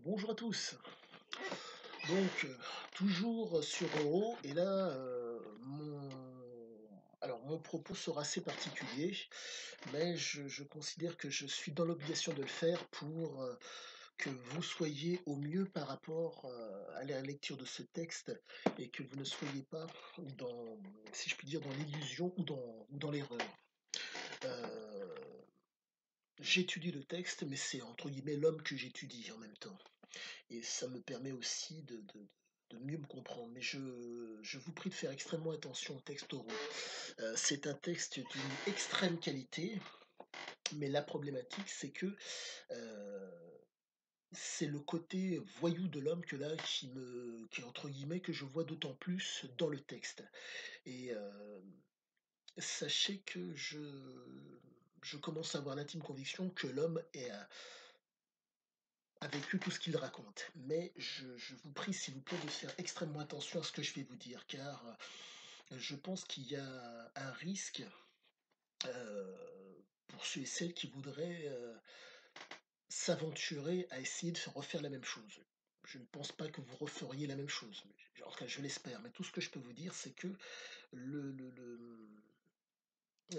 Bonjour à tous. Donc, toujours sur Euro et là, mon propos sera assez particulier, mais je considère que je suis dans l'obligation de le faire pour, que vous soyez au mieux par rapport, à la lecture de ce texte et que vous ne soyez pas dans, si je puis dire, dans l'illusion ou dans l'erreur. Heu, J'étudie le texte, mais c'est entre guillemets «l'homme» que j'étudie en même temps. Et ça me permet aussi de mieux me comprendre. Mais je vous prie de faire extrêmement attention au texte oraux. C'est un texte d'une extrême qualité, mais la problématique, c'est que euh, c'est le côté voyou de l'homme que là, qui entre guillemets, que je vois d'autant plus dans le texte. Et sachez que je commence à avoir l'intime conviction que l'homme a vécu tout ce qu'il raconte. Mais je vous prie, s'il vous plaît, de faire extrêmement attention à ce que je vais vous dire, car je pense qu'il y a un risque pour ceux et celles qui voudraient s'aventurer à essayer de faire refaire la même chose. Je ne pense pas que vous referiez la même chose. En tout cas, je l'espère. Mais tout ce que je peux vous dire, c'est que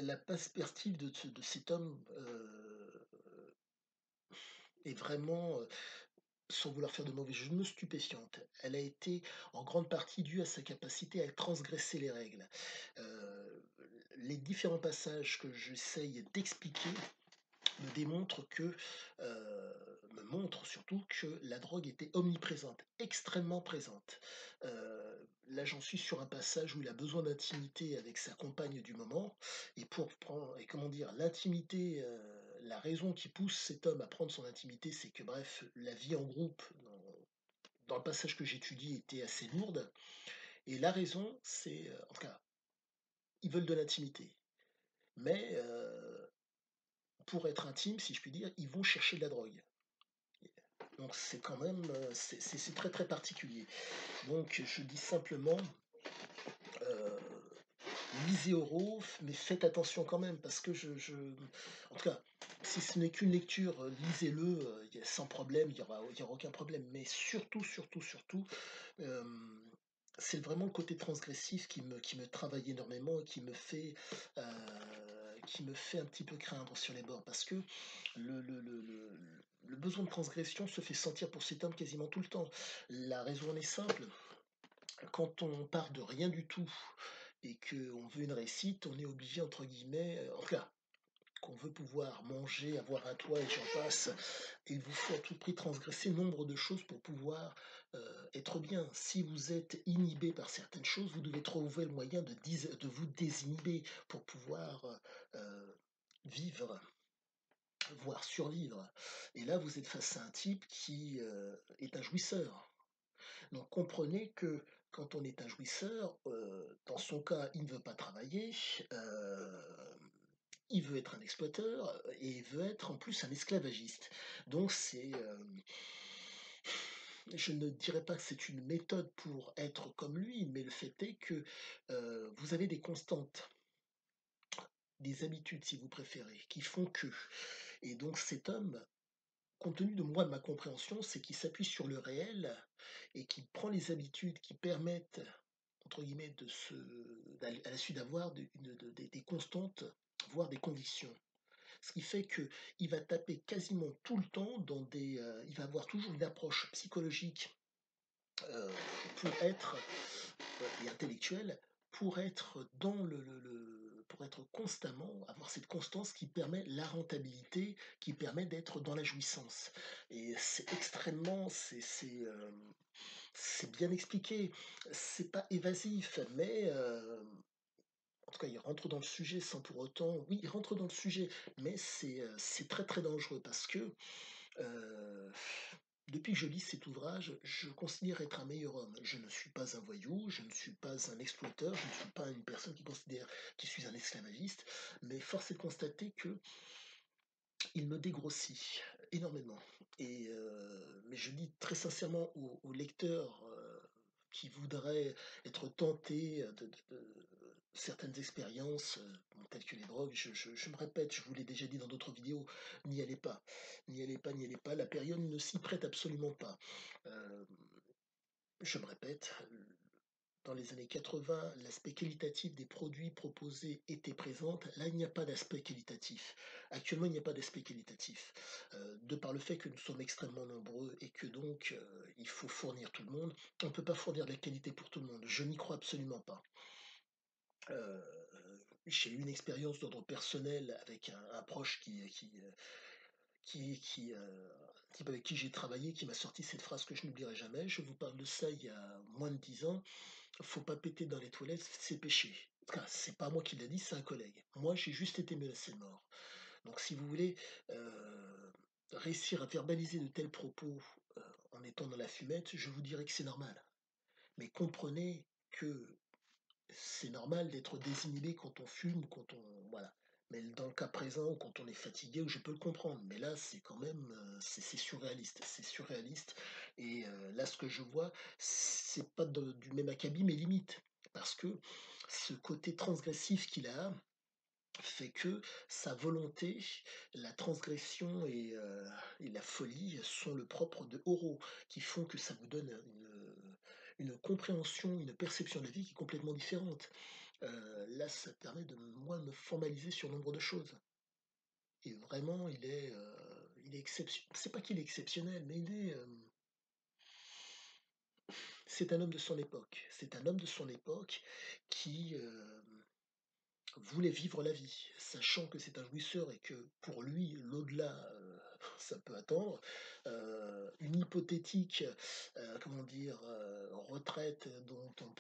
la perspective de cet homme est vraiment, sans vouloir faire de mauvais jeu de mots, stupéfiante. Elle a été en grande partie due à sa capacité à transgresser les règles. Heu, les différents passages que j'essaye d'expliquer me montrent surtout que la drogue était omniprésente, extrêmement présente. Là, j'en suis sur un passage où il a besoin d'intimité avec sa compagne du moment et pour prendre et comment dire? L'intimité, la raison qui pousse cet homme à prendre son intimité, c'est que bref, la vie en groupe dans le passage que j'étudie était assez lourde et la raison, c'est, en tout cas, ils veulent de l'intimité, mais pour être intime, si je puis dire, ils vont chercher de la drogue. Donc c'est quand même, c'est très, très particulier. Donc je dis simplement, heu, lisez Euro, mais faites attention quand même parce que en tout cas, si ce n'est qu'une lecture, lisez-le, sans problème, il y aura aucun problème. Mais surtout, surtout, surtout, hem, c'est vraiment le côté transgressif qui me travaille énormément et qui me fait un petit peu craindre sur les bords. Parce que le besoin de transgression se fait sentir pour cet homme quasiment tout le temps. La raison en est simple, quand on part de rien du tout et qu'on veut une réussite, on est obligé entre guillemets, en tout cas, qu'on veut pouvoir manger, avoir un toit et j'en passe, il vous faut à tout prix transgresser nombre de choses pour pouvoir, être bien. Si vous êtes inhibé par certaines choses, vous devez trouver le moyen de vous désinhiber pour pouvoir, vivre, voire survivre. Et là, vous êtes face à un type qui, est un jouisseur. Donc comprenez que quand on est un jouisseur, dans son cas, il ne veut pas travailler, il veut être un exploiteur, et il veut être en plus un esclavagiste. Donc je ne dirais pas que c'est une méthode pour être comme lui, mais le fait est que, vous avez des constantes, des habitudes si vous préférez, qui font que et donc cet homme, compte tenu de moi, de ma compréhension, c'est qu'il s'appuie sur le réel et qu'il prend les habitudes qui permettent, entre guillemets, à la suite d'avoir des constantes, voire des convictions. Ce qui fait qu'il va taper quasiment tout le temps il va avoir toujours une approche psychologique euh, pour être et intellectuelle, pour être constamment, avoir cette constance qui permet la rentabilité, qui permet d'être dans la jouissance. Et c'est extrêmement, c'est bien expliqué. C'est pas évasif, mais en tout cas, il rentre dans le sujet sans pour autant. Oui, il rentre dans le sujet, mais c'est très très dangereux parce que Heu, depuis que je lis cet ouvrage, je considère être un meilleur homme. Je ne suis pas un voyou, je ne suis pas un exploiteur, je ne suis pas une personne qui considère que je suis un esclavagiste, mais force est de constater qu'il me dégrossit énormément mais je dis très sincèrement aux lecteurs, qui voudraient être tentés, certaines expériences, bon, telles que les drogues, je me répète, je vous l'ai déjà dit dans d'autres vidéos, n'y allez pas. N'y allez pas, n'y allez pas, la période ne s'y prête absolument pas. Hem, je me répète, dans les années 80, l'aspect qualitatif des produits proposés était présente. Là, il n'y a pas d'aspect qualitatif. Actuellement, il n'y a pas d'aspect qualitatif. De par le fait que nous sommes extrêmement nombreux et que donc, il faut fournir tout le monde, on ne peut pas fournir de la qualité pour tout le monde. Je n'y crois absolument pas. Heu, j'ai eu une expérience d'ordre personnel avec un proche un type avec qui j'ai travaillé, qui m'a sorti cette phrase que je n'oublierai jamais. Je vous parle de ça il y a moins de 10 ans. Faut pas péter dans les toilettes, c'est péché. En tout cas, c'est pas moi qui l'a dit, c'est un collègue. Moi, j'ai juste été menacé de mort. Donc si vous voulez, réussir à verbaliser de tels propos, en étant dans la fumette, je vous dirais que c'est normal. Mais comprenez que c'est normal d'être désinhibé quand on fume, quand on voilà. Mais dans le cas présent, ou quand on est fatigué, je peux le comprendre. Mais là, c'est quand même, c'est surréaliste. C'est surréaliste et là, ce que je vois, c'est pas de du même acabit, mais limite. Parce que ce côté transgressif qu'il a fait que sa volonté, la transgression et la folie sont le propre de Oro, qui font que ça vous donne une compréhension, une perception de la vie qui est complètement différente. Là, ça permet de moi me formaliser sur nombre de choses et vraiment il est c'est pas qu'il est exceptionnel, mais c'est un homme de son époque. C'est un homme de son époque qui, voulait vivre la vie, sachant que c'est un jouisseur et que pour lui, l'au-delà, ça peut attendre. Une hypothétique, comment dire? Retraite dont on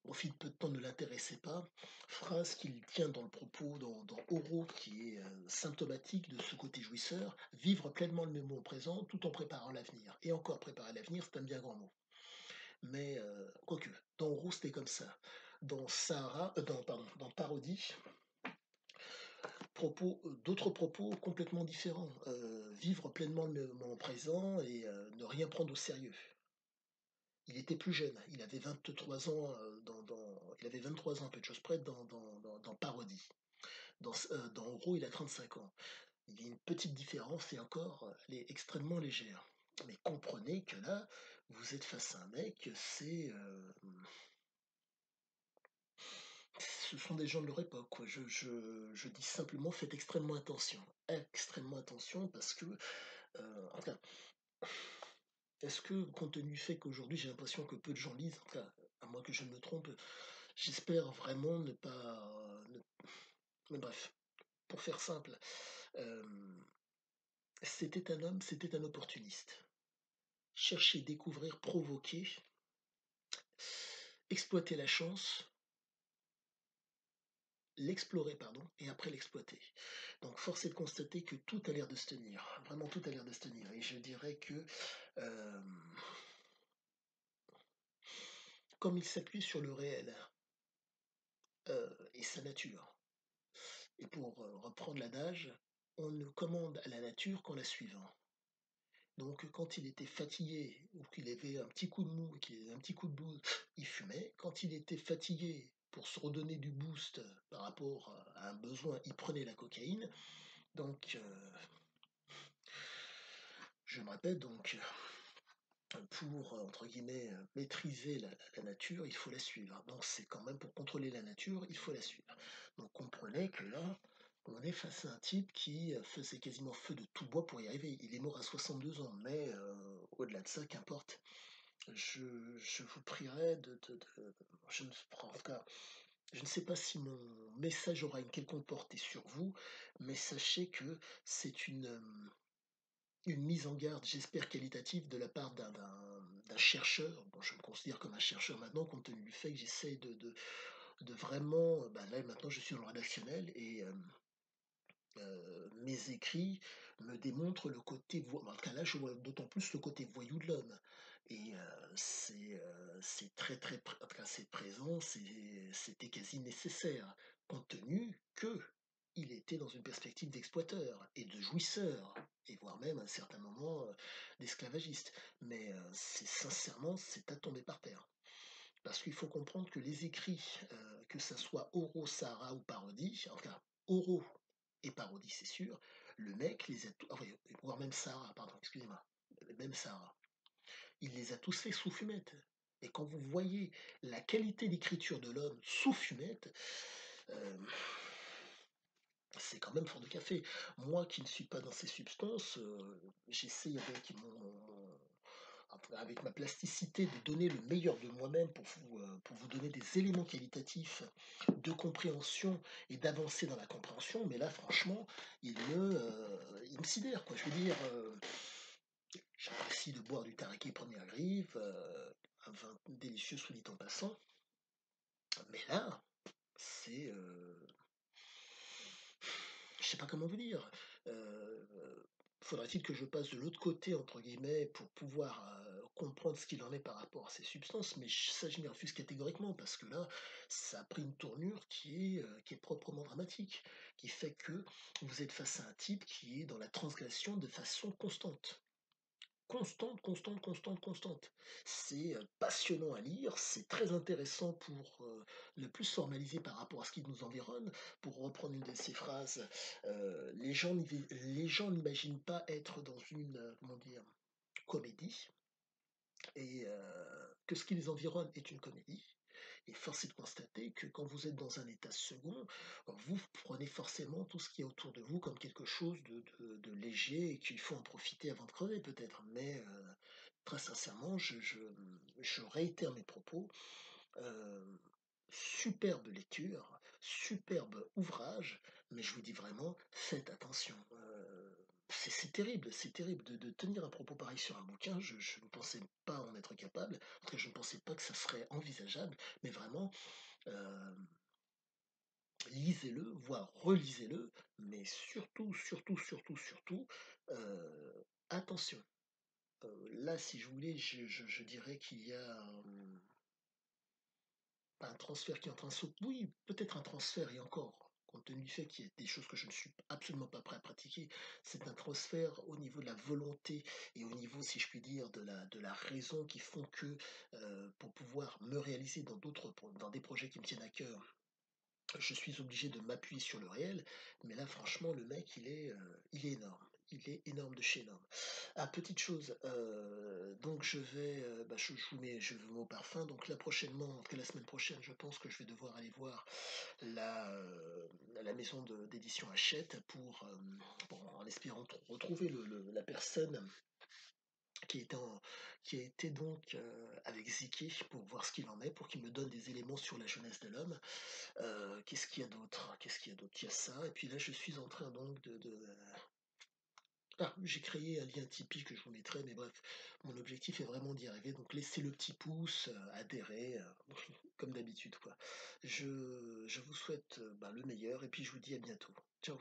profite peu de temps ne l'intéressait pas. Phrase qu'il tient dans le propos, dans Oro, qui est, symptomatique de ce côté jouisseur: «Vivre pleinement le moment présent tout en préparant l'avenir» et encore préparer l'avenir, c'est un bien grand mot. Mais, quoique, dans Oro, c'était comme ça. Dans Parodie, d'autres propos complètement différents, vivre pleinement le moment présent et ne rien prendre au sérieux. Il était plus jeune, il avait 23 ans, il avait 23 ans à peu de choses près dans Parodie. Dans En gros, il a 35 ans. Il y a une petite différence et encore, elle est extrêmement légère. Mais comprenez que là, vous êtes face à un mec, ce sont des gens de leur époque, quoi. Je dis simplement: «Faites extrêmement attention parce que, en tout cas, est-ce que, compte tenu du fait qu'aujourd'hui, j'ai l'impression que peu de gens lisent, en tout cas, à moins que je ne me trompe, j'espère vraiment ne pas, ne mais bref, pour faire simple, hem, c'était un opportuniste. Chercher, découvrir, provoquer, exploiter la chance, l'explorer pardon et après l'exploiter. Donc force est de constater que tout a l'air de se tenir, vraiment tout a l'air de se tenir et je dirais que, hem, comme il s'appuie sur le réel, et sa nature. Et pour, reprendre l'adage, on ne commande à la nature qu'en la suivant. Donc, quand il était fatigué ou qu'il avait un petit coup de mou, qu'il avait un petit coup de blues, il fumait. Quand il était fatigué, pour se redonner du boost, par rapport à un besoin, il prenait la cocaïne. Donc, je me répète donc, pour, entre guillemets, «maîtriser la nature», il faut la suivre. Donc c'est quand même pour contrôler la nature, il faut la suivre. Donc comprenez que là, on est face à un type qui, faisait quasiment feu de tout bois pour y arriver. Il est mort à 62 ans, mais, au-delà de ça, qu'importe. Je vous prierai de je ne en tout cas, je ne sais pas si mon message aura une quelconque portée sur vous, mais sachez que c'est une mise en garde, j'espère qualitative, de la part d'un chercheur. Bon, je me considère comme un chercheur maintenant, compte tenu du fait que j'essaie de vraiment, bah, là, maintenant, je suis dans le rédactionnel et mes écrits me démontrent le côté en tout cas, là, je vois d'autant plus le côté voyou de l'homme et c'est très, très en tout cas, c'est présent, c'était quasi nécessaire, compte tenu que il était dans une perspective d'exploiteur et de jouisseur et voire même à un certain moment, d'esclavagiste. Mais c'est sincèrement, c'est à tomber par terre. Parce qu'il faut comprendre que les écrits, que ça soit oraux, Sahara ou parodie, enfin oraux et parodie, c'est sûr, le mec les a tous, enfin, voire même Sahara, pardon, excusez-moi, même Sahara, il les a tous faits sous fumette. Et quand vous voyez la qualité d'écriture de l'homme sous fumette, euh, c'est quand même fort de café. Moi qui ne suis pas dans ces substances, j'essaye avec ma plasticité de donner le meilleur de moi-même pour vous donner des éléments qualitatifs de compréhension et d'avancer dans la compréhension. Mais là, franchement, il me sidère, quoi. Je veux dire, j'apprécie de boire du Tareki première griffe, un vin délicieux sous dit en passant. Mais là, c'est je sais pas comment vous dire. Faudrait-il que je passe de l'autre côté, entre guillemets, pour pouvoir comprendre ce qu'il en est par rapport à ces substances, mais ça, je m'y refuse catégoriquement, parce que là, ça a pris une tournure qui est proprement dramatique, qui fait que vous êtes face à un type qui est dans la transgression de façon constante. Constante, constante, constante, constante. C'est passionnant à lire, c'est très intéressant pour le plus formaliser par rapport à ce qui nous environne. Pour reprendre une de ses phrases, les gens n'imaginent pas être dans une, comment dire, comédie, et que ce qui les environne est une comédie. Et force est de constater que quand vous êtes dans un état second, vous prenez forcément tout ce qui est autour de vous comme quelque chose de léger et qu'il faut en profiter avant de crever peut-être. Mais très sincèrement, je réitère mes propos. Euh, Superbe lecture, superbe ouvrage, mais je vous dis vraiment, faites attention. C'est terrible de tenir un propos pareil sur un bouquin. Je ne pensais pas en être capable, en tout cas, je ne pensais pas que ça serait envisageable, mais vraiment, euh, lisez-le, voire relisez-le, mais surtout, surtout, surtout, surtout, euh, attention. Là, si je voulais, je dirais qu'il y a un transfert qui est en train de se... Oui, peut-être un transfert, et encore, compte tenu du fait qu'il y a des choses que je ne suis absolument pas prêt à pratiquer, c'est un transfert au niveau de la volonté et au niveau, si je puis dire, de la raison qui font que pour pouvoir me réaliser dans des projets qui me tiennent à cœur, je suis obligé de m'appuyer sur le réel, mais là, franchement, le mec, il est énorme. Il est énorme de chez énorme. Ah, petite chose, donc bah, je vous mets au parfum. Donc là, prochainement, en tout cas la semaine prochaine, je pense que je vais devoir aller voir la maison d'édition Hachette en espérant retrouver la personne qui était, qui a été donc avec Ziki pour voir ce qu'il en est, pour qu'il me donne des éléments sur la jeunesse de l'homme. Qu'est-ce qu'il y a d'autre? Qu'est-ce qu'il y a d'autre? Il y a ça. Et puis là, je suis en train donc Ah, j'ai créé un lien Tipeee que je vous mettrai, mais bref, mon objectif est vraiment d'y arriver. Donc laissez le petit pouce, adhérez, comme d'habitude, quoi. Je vous souhaite bah, le meilleur et puis je vous dis à bientôt. Ciao.